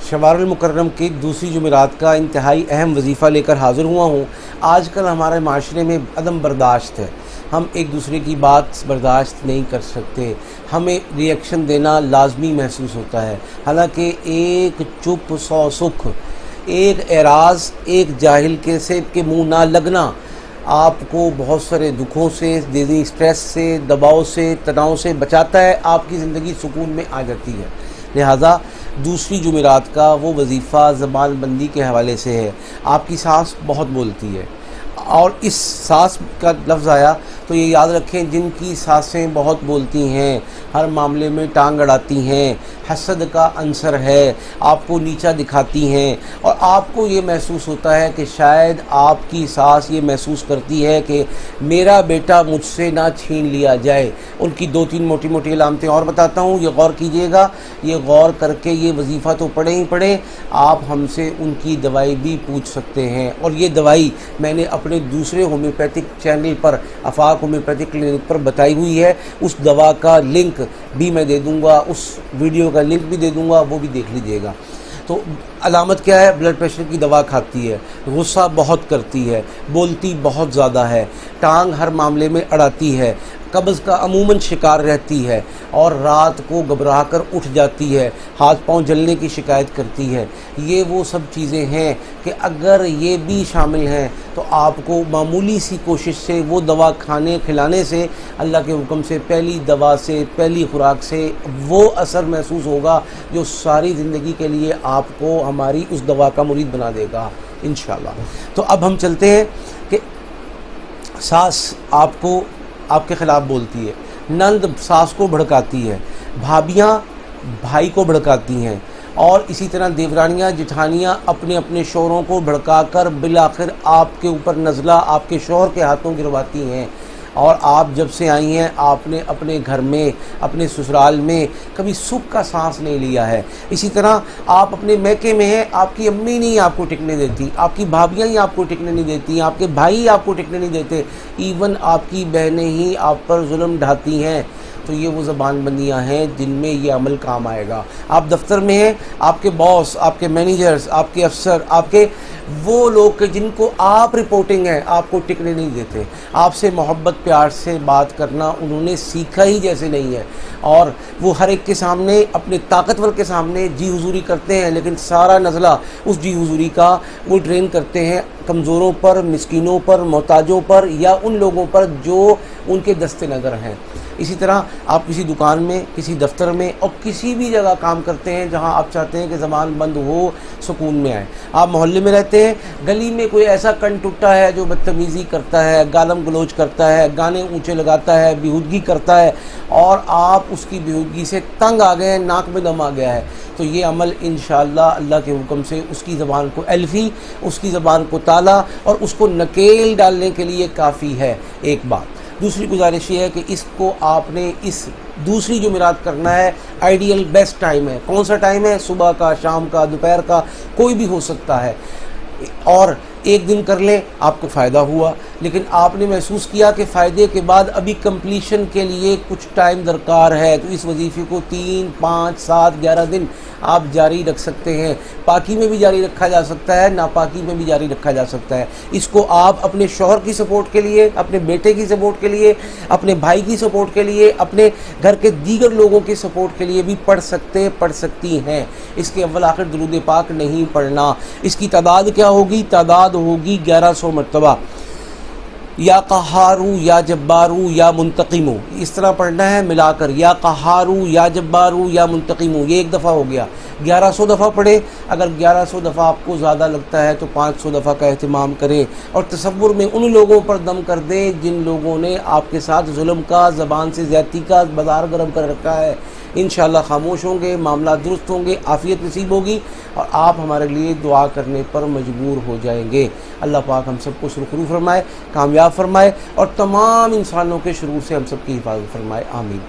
شوال المکرم کی دوسری جمعرات کا انتہائی اہم وظیفہ لے کر حاضر ہوا ہوں۔ آج کل ہمارے معاشرے میں عدم برداشت ہے، ہم ایک دوسرے کی بات برداشت نہیں کر سکتے، ہمیں ری ایکشن دینا لازمی محسوس ہوتا ہے، حالانکہ ایک چپ 100 سکھ، ایک اعراض ایک جاہل کے منہ نہ لگنا آپ کو بہت سارے دکھوں سے، ذہنی اسٹریس سے، دباؤ سے، تناؤ سے بچاتا ہے، آپ کی زندگی سکون میں آ جاتی ہے۔ لہٰذا دوسری جمعرات کا وہ وظیفہ زبان بندی کے حوالے سے ہے۔ آپ کی سانس بہت بولتی ہے، اور اس سانس کا لفظ آیا تو یہ یاد رکھیں، جن کی سانسیں بہت بولتی ہیں، ہر معاملے میں ٹانگ اڑاتی ہیں، حسد کا عنصر ہے، آپ کو نیچا دکھاتی ہیں، اور آپ کو یہ محسوس ہوتا ہے کہ شاید آپ کی سانس یہ محسوس کرتی ہے کہ میرا بیٹا مجھ سے نہ چھین لیا جائے۔ ان کی 2-3 موٹی موٹی علامتیں اور بتاتا ہوں، یہ غور کیجئے گا، یہ غور کر کے یہ وظیفہ تو پڑھیں ہی پڑھیں، آپ ہم سے ان کی دوائی بھی پوچھ سکتے ہیں، اور یہ دوائی میں نے اپنے دوسرے ہومیوپیتھک چینل پر، آفاق ہومیوپیتھک کلینک پر بتائی ہوئی ہے، اس دوا کا لنک بھی میں دے دوں گا، اس ویڈیو کا لنک بھی دے دوں گا، وہ بھی دیکھ لیجئے گا۔ تو علامت کیا ہے؟ بلڈ پریشر کی دوا کھاتی ہے، غصہ بہت کرتی ہے، بولتی بہت زیادہ ہے، ٹانگ ہر معاملے میں اڑاتی ہے، قبض کا عموماً شکار رہتی ہے، اور رات کو گھبرا کر اٹھ جاتی ہے، ہاتھ پاؤں جلنے کی شکایت کرتی ہے۔ یہ وہ سب چیزیں ہیں کہ اگر یہ بھی شامل ہیں تو آپ کو معمولی سی کوشش سے، وہ دوا کھلانے سے، اللہ کے حکم سے، پہلی دوا سے، پہلی خوراک سے وہ اثر محسوس ہوگا جو ساری زندگی کے لیے آپ کو ہماری اس دوا کا مرید بنا دے گا انشاءاللہ۔ تو اب ہم چلتے ہیں کہ ساس آپ کے خلاف بولتی ہے، نند ساس کو بھڑکاتی ہے، بھابیاں بھائی کو بھڑکاتی ہیں، اور اسی طرح دیورانیاں جٹھانیاں اپنے اپنے شوہروں کو بھڑکا کر بالآخر آپ کے اوپر نزلہ آپ کے شوہر کے ہاتھوں گرواتی ہیں۔ اور آپ جب سے آئی ہیں، آپ نے اپنے گھر میں، اپنے سسرال میں کبھی سکھ کا سانس نہیں لیا ہے۔ اسی طرح آپ اپنے میکے میں ہیں، آپ کی امی نہیں آپ کو ٹکنے دیتی، آپ کی بھابیاں ہی آپ کو ٹکنے نہیں دیتی، آپ کے بھائی آپ کو ٹکنے نہیں دیتے، ایون آپ کی بہنیں ہی آپ پر ظلم ڈھاتی ہیں۔ تو یہ وہ زبان بندیاں ہیں جن میں یہ عمل کام آئے گا۔ آپ دفتر میں ہیں، آپ کے باس، آپ کے مینیجرز، آپ کے افسر، آپ کے وہ لوگ جن کو آپ رپورٹنگ ہے، آپ کو ٹکنے نہیں دیتے، آپ سے محبت پیار سے بات کرنا انہوں نے سیکھا ہی جیسے نہیں ہے، اور وہ ہر ایک کے سامنے، اپنے طاقتور کے سامنے جی حضوری کرتے ہیں، لیکن سارا نزلہ اس جی حضوری کا وہ ڈرین کرتے ہیں کمزوروں پر، مسکینوں پر، محتاجوں پر، یا ان لوگوں پر جو ان کے دست نظر ہیں۔ اسی طرح آپ کسی دکان میں، کسی دفتر میں، اور کسی بھی جگہ کام کرتے ہیں جہاں آپ چاہتے ہیں کہ زبان بند ہو، سکون میں آئے۔ آپ محلے میں رہتے ہیں، گلی میں کوئی ایسا کن ٹوٹا ہے جو بدتمیزی کرتا ہے، گالم گلوچ کرتا ہے، گانے اونچے لگاتا ہے، بیہودگی کرتا ہے، اور آپ اس کی بیہودگی سے تنگ آ گئے ہیں، ناک میں دم آ گیا ہے، تو یہ عمل انشاءاللہ اللہ کے حکم سے اس کی زبان کو الفی، اس کی زبان کو تالا، اور اس کو نکیل ڈالنے کے لیے کافی ہے۔ ایک بات دوسری گزارش یہ ہے کہ اس کو آپ نے اس دوسری جمعرات کرنا ہے، آئیڈیل بیسٹ ٹائم ہے۔ کون سا ٹائم ہے؟ صبح کا، شام کا، دوپہر کا، کوئی بھی ہو سکتا ہے، اور ایک دن کر لیں، آپ کو فائدہ ہوا، لیکن آپ نے محسوس کیا کہ فائدے کے بعد ابھی کمپلیشن کے لیے کچھ ٹائم درکار ہے، تو اس وظیفے کو 3، 5، 7، 11 دن آپ جاری رکھ سکتے ہیں۔ پاکی میں بھی جاری رکھا جا سکتا ہے، ناپاکی میں بھی جاری رکھا جا سکتا ہے۔ اس کو آپ اپنے شوہر کی سپورٹ کے لیے، اپنے بیٹے کی سپورٹ کے لیے، اپنے بھائی کی سپورٹ کے لیے، اپنے گھر کے دیگر لوگوں کی سپورٹ کے لیے بھی پڑھ سکتی ہیں۔ اس کے اول آخر درود پاک نہیں پڑھنا۔ اس کی تعداد کیا ہوگی؟ تعداد ہوگی 1100 مرتبہ۔ یا قہارو، یا جبارو، یا منتقمو، اس طرح پڑھنا ہے ملا کر، یا قہارو، یا جبارو، یا منتقمو، یہ ایک دفعہ ہو گیا۔ 1100 دفعہ پڑھے، اگر 1100 دفعہ آپ کو زیادہ لگتا ہے تو 500 دفعہ کا اہتمام کریں، اور تصور میں ان لوگوں پر دم کر دیں جن لوگوں نے آپ کے ساتھ ظلم کا، زبان سے زیادتی کا بازار گرم کر رکھا ہے۔ انشاءاللہ خاموش ہوں گے، معاملات درست ہوں گے، عافیت نصیب ہوگی، اور آپ ہمارے لیے دعا کرنے پر مجبور ہو جائیں گے۔ اللہ پاک ہم سب کو سرخرو فرمائے، کامیاب فرمائے، اور تمام انسانوں کے شرور سے ہم سب کی حفاظت فرمائے، آمین۔